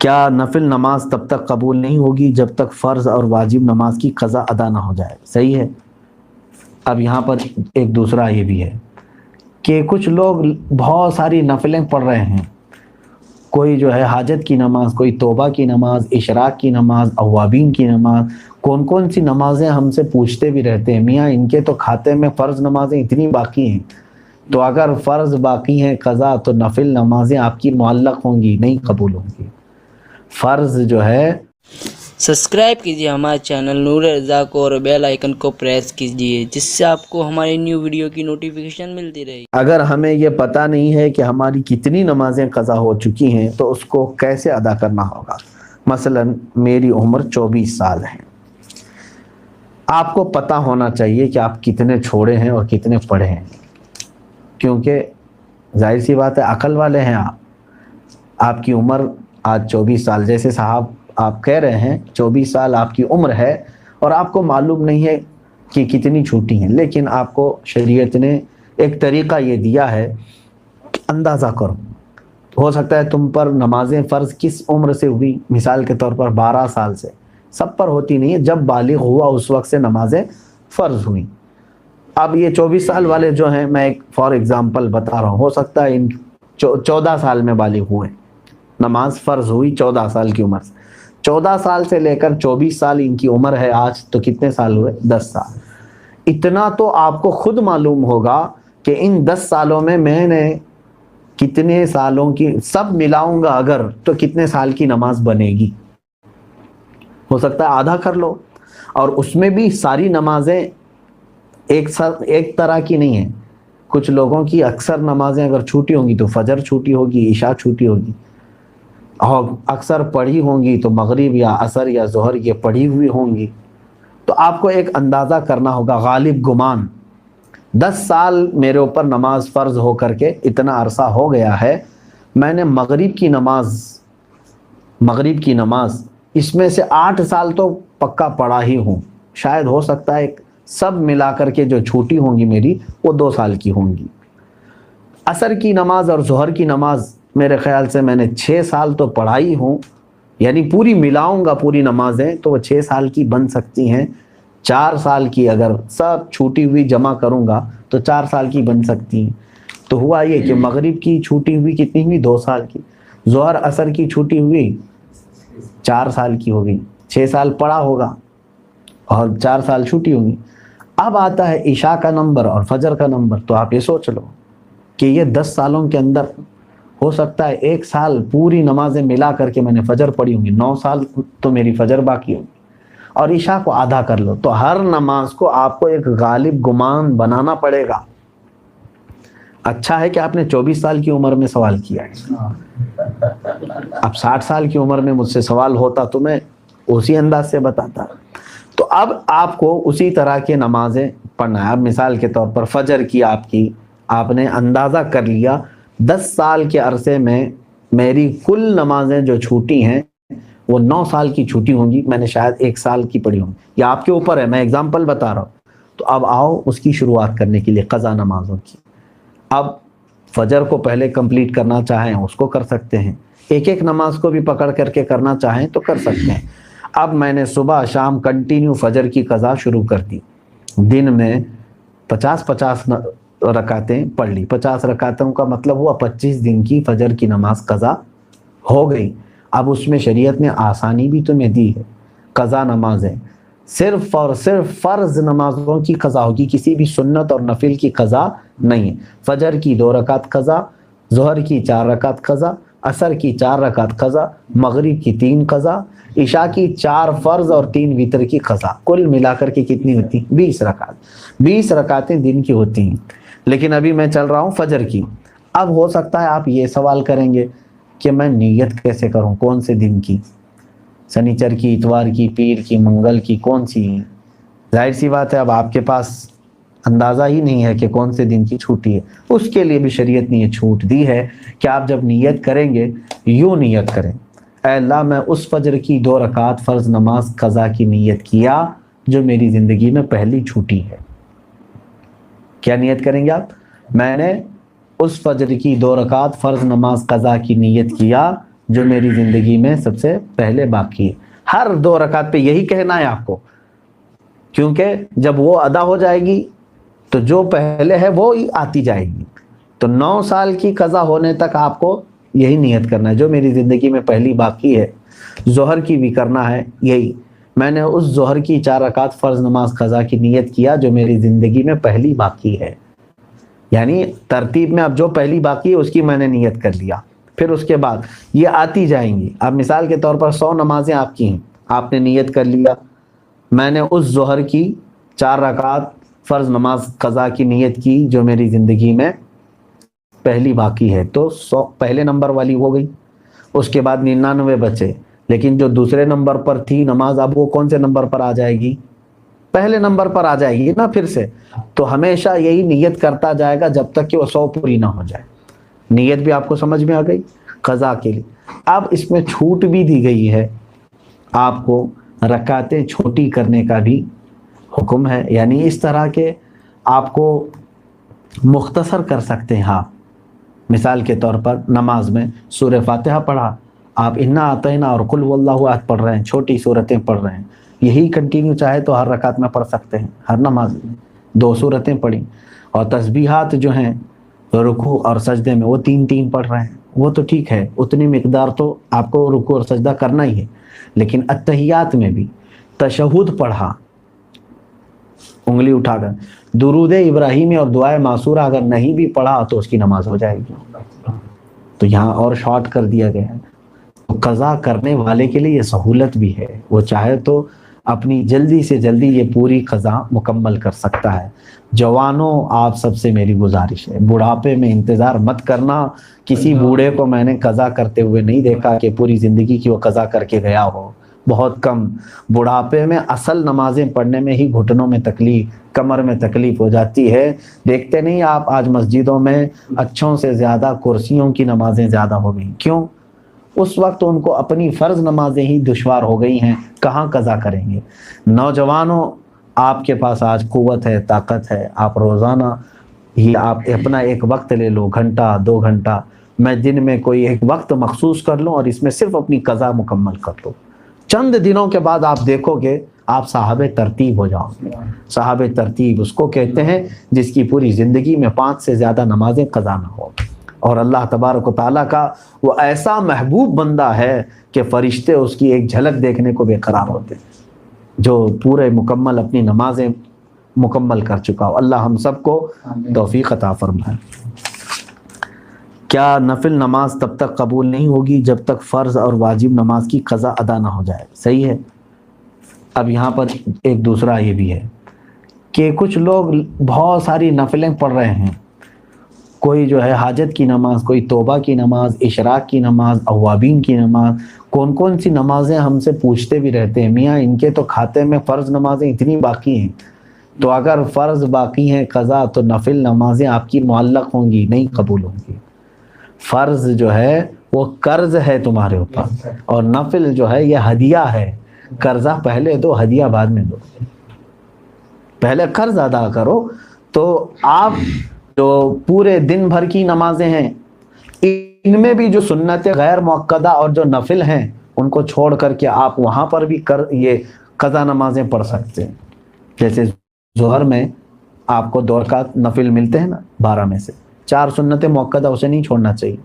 کیا نفل نماز تب تک قبول نہیں ہوگی جب تک فرض اور واجب نماز کی قضا ادا نہ ہو جائے؟ صحیح ہے۔ اب یہاں پر ایک دوسرا یہ بھی ہے کہ کچھ لوگ بہت ساری نفلیں پڑھ رہے ہیں، کوئی جو ہے حاجت کی نماز، کوئی توبہ کی نماز، اشراق کی نماز، اوابین کی نماز، کون کون سی نمازیں ہم سے پوچھتے بھی رہتے ہیں، میاں ان کے تو کھاتے میں فرض نمازیں اتنی باقی ہیں، تو اگر فرض باقی ہیں قضا تو نفل نمازیں آپ کی معلق ہوں گی، نہیں قبول ہوں گی۔ فرض جو ہے سبسکرائب کیجیے ہمارے چینل نور رضا کو اور بیل آئیکن کو پریس کیجیے، جس سے آپ کو ہماری نیو ویڈیو کی نوٹیفیکیشن ملتی رہے۔ اگر ہمیں یہ پتہ نہیں ہے کہ ہماری کتنی نمازیں قضا ہو چکی ہیں تو اس کو کیسے ادا کرنا ہوگا؟ مثلا میری عمر 24 سال ہے، آپ کو پتہ ہونا چاہیے کہ آپ کتنے چھوڑے ہیں اور کتنے پڑھے ہیں، کیونکہ ظاہر سی بات ہے عقل والے ہیں آپ کی عمر آج 24 سال، جیسے صاحب آپ کہہ رہے ہیں 24 سال آپ کی عمر ہے اور آپ کو معلوم نہیں ہے کہ کتنی چھوٹی ہیں، لیکن آپ کو شریعت نے ایک طریقہ یہ دیا ہے کہ اندازہ کرو، ہو سکتا ہے تم پر نمازیں فرض کس عمر سے ہوئی، مثال کے طور پر 12 سال سے، سب پر ہوتی نہیں ہے، جب بالغ ہوا اس وقت سے نمازیں فرض ہوئیں۔ اب یہ 24 سال والے جو ہیں، میں ایک فار ایگزامپل بتا رہا ہوں، ہو سکتا ہے ان 14 سال میں بالغ ہوئے، نماز فرض ہوئی 14 سال کی عمر سے، 14 سال سے لے کر 24 سال ان کی عمر ہے آج، تو کتنے سال ہوئے؟ 10 سال۔ اتنا تو آپ کو خود معلوم ہوگا کہ ان 10 سالوں میں میں نے کتنے سالوں کی سب ملاؤں گا اگر تو کتنے سال کی نماز بنے گی۔ ہو سکتا ہے آدھا کر لو، اور اس میں بھی ساری نمازیں ایک طرح کی نہیں ہیں، کچھ لوگوں کی اکثر نمازیں اگر چھوٹی ہوں گی تو فجر چھوٹی ہوگی، عشاء چھوٹی ہوگی، اور اکثر پڑھی ہوں گی تو مغرب یا عصر یا ظہر یہ پڑھی ہوئی ہوں گی۔ تو آپ کو ایک اندازہ کرنا ہوگا، غالب گمان 10 سال میرے اوپر نماز فرض ہو کر کے اتنا عرصہ ہو گیا ہے، میں نے مغرب کی نماز اس میں سے 8 سال تو پکا پڑھا ہی ہوں، شاید ہو سکتا ہے سب ملا کر کے جو چھوٹی ہوں گی میری وہ 2 سال کی ہوں گی۔ عصر کی نماز اور ظہر کی نماز میرے خیال سے میں نے 6 سال تو پڑھائی ہوں، یعنی پوری ملاؤں گا پوری نمازیں تو وہ 6 سال کی بن سکتی ہیں، 4 سال کی اگر سب چھوٹی ہوئی جمع کروں گا تو 4 سال کی بن سکتی ہیں۔ تو ہوا یہ کہ مغرب کی چھوٹی ہوئی کتنی ہوئی؟ 2 سال کی، ظہر عصر کی چھوٹی ہوئی 4 سال کی ہوگی، 6 سال پڑھا ہوگا اور 4 سال چھوٹی ہوگی۔ اب آتا ہے عشاء کا نمبر اور فجر کا نمبر، تو آپ یہ سوچ لو کہ یہ 10 سالوں کے اندر ہو سکتا ہے 1 سال پوری نمازیں ملا کر کے میں نے فجر پڑھی ہوں گی، 9 سال تو میری فجر باقی ہوگی، اور عشاء کو آدھا کر لو، تو ہر نماز کو آپ کو ایک غالب گمان بنانا پڑے گا۔ اچھا ہے کہ آپ نے 24 سال کی عمر میں سوال کیا ہے، اب 60 سال کی عمر میں مجھ سے سوال ہوتا تو میں اسی انداز سے بتاتا۔ تو اب آپ کو اسی طرح کے نمازیں پڑھنا ہے۔ اب مثال کے طور پر فجر کی آپ نے اندازہ کر لیا 10 سال کے عرصے میں میری کل نمازیں جو چھوٹی ہیں وہ 9 سال کی چھوٹی ہوں گی، میں نے شاید 1 سال کی پڑھی ہوں، یا آپ کے اوپر ہے، میں اگزامپل بتا رہا ہوں۔ تو اب آؤ اس کی شروعات کرنے کے لیے قضا نمازوں کی۔ اب فجر کو پہلے کمپلیٹ کرنا چاہیں اس کو کر سکتے ہیں، ایک نماز کو بھی پکڑ کر کے کرنا چاہیں تو کر سکتے ہیں۔ اب میں نے صبح شام کنٹینیو فجر کی قضا شروع کر دی، دن میں 50 رکعتیں پڑھ لی، 50 رکعتوں کا مطلب ہوا 25 دن کی فجر کی نماز قضا ہو گئی۔ اب اس میں شریعت نے آسانی بھی تمہیں دی ہے، قضا نمازیں صرف اور صرف فرض نمازوں کی قضا ہوگی، کسی بھی سنت اور نفل کی قضا نہیں ہے۔ فجر کی 2 رکعت قضا، ظہر کی 4 رکعت قضا، عصر کی 4 رکعت قضا، مغرب کی 3 قضا، عشاء کی 4 فرض اور 3 وتر کی قضا، کل ملا کر کے کتنی ہوتی؟ 20 رکعت، 20 رکعتیں دن کی ہوتی ہیں۔ لیکن ابھی میں چل رہا ہوں فجر کی۔ اب ہو سکتا ہے آپ یہ سوال کریں گے کہ میں نیت کیسے کروں، کون سے دن کی، سنیچر کی، اتوار کی، پیر کی، منگل کی، کون سی؟ ظاہر سی بات ہے اب آپ کے پاس اندازہ ہی نہیں ہے کہ کون سے دن کی چھوٹی ہے، اس کے لیے بھی شریعت نے یہ چھوٹ دی ہے کہ آپ جب نیت کریں گے یوں نیت کریں، اے اللہ میں اس فجر کی 2 رکعت فرض نماز قضا کی نیت کیا جو میری زندگی میں پہلی چھوٹی ہے۔ کیا نیت کریں گے آپ؟ میں نے اس فجر کی 2 رکعت فرض نماز قضا کی نیت کیا جو میری زندگی میں سب سے پہلے باقی ہے. ہر 2 رکعت پہ یہی کہنا ہے آپ کو, کیونکہ جب وہ ادا ہو جائے گی تو جو پہلے ہے وہ آتی جائے گی. تو 9 سال کی قضا ہونے تک آپ کو یہی نیت کرنا ہے, جو میری زندگی میں پہلی باقی ہے. ظہر کی بھی کرنا ہے یہی, میں نے اس ظہر کی 4 رکعت فرض نماز قضا کی نیت کیا جو میری زندگی میں پہلی باقی ہے. یعنی ترتیب میں اب جو پہلی باقی ہے اس کی میں نے نیت کر لیا, پھر اس کے بعد یہ آتی جائیں گی. اب مثال کے طور پر 100 نمازیں آپ کی ہیں, آپ نے نیت کر لیا میں نے اس ظہر کی 4 رکعت فرض نماز قضا کی نیت کی جو میری زندگی میں پہلی باقی ہے, تو 100 پہلے نمبر والی ہو گئی. اس کے بعد 99 بچے, لیکن جو دوسرے نمبر پر تھی نماز اب وہ کون سے نمبر پر آ جائے گی؟ پہلے نمبر پر آ جائے گی نا پھر سے. تو ہمیشہ یہی نیت کرتا جائے گا جب تک کہ وہ 100 پوری نہ ہو جائے. نیت بھی آپ کو سمجھ میں آ گئی قضا کے لیے. اب اس میں چھوٹ بھی دی گئی ہے, آپ کو رکعتیں چھوٹی کرنے کا بھی حکم ہے. یعنی اس طرح کے آپ کو مختصر کر سکتے ہیں آپ. مثال کے طور پر نماز میں سورہ فاتحہ پڑھا, آپ انا اعطینا اور قل هو اللہ احد پڑھ رہے ہیں, چھوٹی صورتیں پڑھ رہے ہیں, یہی کنٹینیو چاہے تو ہر رکعت میں پڑھ سکتے ہیں. ہر نماز میں 2 صورتیں پڑھیں, اور تسبیحات جو ہیں رکوع اور سجدے میں وہ 3 پڑھ رہے ہیں, وہ تو ٹھیک ہے, اتنی مقدار تو آپ کو رکوع اور سجدہ کرنا ہی ہے. لیکن اتحیات میں بھی تشہد پڑھا انگلی اٹھا کر, درود ابراہیمی اور دعائے معصورہ اگر نہیں بھی پڑھا تو اس کی نماز ہو جائے گی. تو یہاں اور شارٹ کر دیا گیا ہے. تو قضا کرنے والے کے لیے یہ سہولت بھی ہے, وہ چاہے تو اپنی جلدی سے جلدی یہ پوری قضا مکمل کر سکتا ہے. جوانوں آپ سب سے میری گزارش ہے, بڑھاپے میں انتظار مت کرنا. کسی بوڑھے کو میں نے قضا کرتے ہوئے نہیں دیکھا کہ پوری زندگی کی وہ قضا کر کے گیا ہو, بہت کم. بڑھاپے میں اصل نمازیں پڑھنے میں ہی گھٹنوں میں تکلیف, کمر میں تکلیف ہو جاتی ہے. دیکھتے نہیں آپ آج مسجدوں میں اچھوں سے زیادہ کرسیوں کی نمازیں زیادہ ہو گئیں. کیوں؟ اس وقت ان کو اپنی فرض نمازیں ہی دشوار ہو گئی ہیں, کہاں قضا کریں گے. نوجوانوں آپ کے پاس آج قوت ہے, طاقت ہے, آپ روزانہ ہی آپ اپنا ایک وقت لے لو, گھنٹہ 2 گھنٹہ, میں دن میں کوئی ایک وقت مخصوص کر لوں اور اس میں صرف اپنی قضا مکمل کر لو. چند دنوں کے بعد آپ دیکھو گے آپ صاحب ترتیب ہو جاؤ گے. صاحب ترتیب اس کو کہتے ہیں جس کی پوری زندگی میں 5 سے زیادہ نمازیں قضا نہ ہو. اور اللہ تبارک و تعالیٰ کا وہ ایسا محبوب بندہ ہے کہ فرشتے اس کی ایک جھلک دیکھنے کو بے قرار ہوتے ہیں, جو پورے مکمل اپنی نمازیں مکمل کر چکا ہو. اللہ ہم سب کو توفیق عطا فرمائے. کیا نفل نماز تب تک قبول نہیں ہوگی جب تک فرض اور واجب نماز کی قضا ادا نہ ہو جائے؟ صحیح ہے. اب یہاں پر ایک دوسرا یہ بھی ہے کہ کچھ لوگ بہت ساری نفلیں پڑھ رہے ہیں, کوئی جو ہے حاجت کی نماز, کوئی توبہ کی نماز, اشراق کی نماز, اوابین کی نماز, کون سی نمازیں ہم سے پوچھتے بھی رہتے ہیں, میاں ان کے تو کھاتے میں فرض نمازیں اتنی باقی ہیں, تو اگر فرض باقی ہیں قضا تو نفل نمازیں آپ کی معلق ہوں گی, نہیں قبول ہوں گی. فرض جو ہے وہ قرض ہے تمہارے اوپر, اور نفل جو ہے یہ ہدیہ ہے. قرضہ پہلے دو, ہدیہ بعد میں دو. پہلے قرض ادا کرو. تو آپ جو پورے دن بھر کی نمازیں ہیں ان میں بھی جو سنت غیر مؤکدہ اور جو نفل ہیں ان کو چھوڑ کر کے آپ وہاں پر بھی یہ قضا نمازیں پڑھ سکتے ہیں. جیسے ظہر میں آپ کو 2 رکعت نفل ملتے ہیں نا 12 میں سے, 4 سنت مؤکدہ اسے نہیں چھوڑنا چاہیے.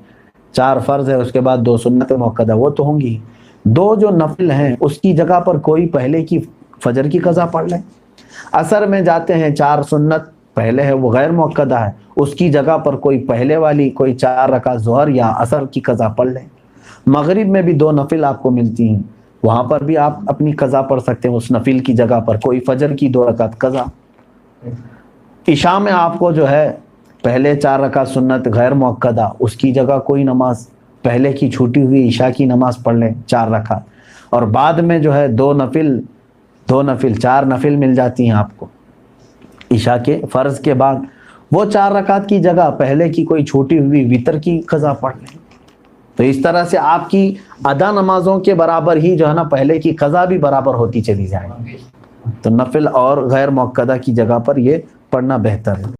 4 فرض ہے, اس کے بعد 2 سنت مؤکدہ وہ تو ہوں گی. 2 جو نفل ہیں اس کی جگہ پر کوئی پہلے کی فجر کی قضا پڑھ لیں. عصر میں جاتے ہیں 4 سنت پہلے ہے وہ غیر مؤکدہ ہے, اس کی جگہ پر کوئی پہلے والی کوئی 4 رکعت ظہر یا عصر کی قضا پڑھ لیں. مغرب میں بھی 2 نفل آپ کو ملتی ہیں, وہاں پر بھی آپ اپنی قضا پڑھ سکتے ہیں, اس نفل کی جگہ پر کوئی فجر کی 2 رکعت قضا. عشاء میں آپ کو جو ہے پہلے 4 رکعت سنت غیر مؤکدہ, اس کی جگہ کوئی نماز پہلے کی چھوٹی ہوئی عشاء کی نماز پڑھ لیں 4 رکعت, اور بعد میں جو ہے 2 نفل 4 نفل مل جاتی ہیں آپ کو عشاء کے فرض کے بعد. وہ 4 رکعت کی جگہ پہلے کی کوئی چھوٹی ہوئی وتر کی قضا پڑھ لیں. تو اس طرح سے آپ کی ادا نمازوں کے برابر ہی جو ہے نا پہلے کی قضا بھی برابر ہوتی چلی جائے. تو نفل اور غیر مؤکدہ کی جگہ پر یہ پڑھنا بہتر ہے.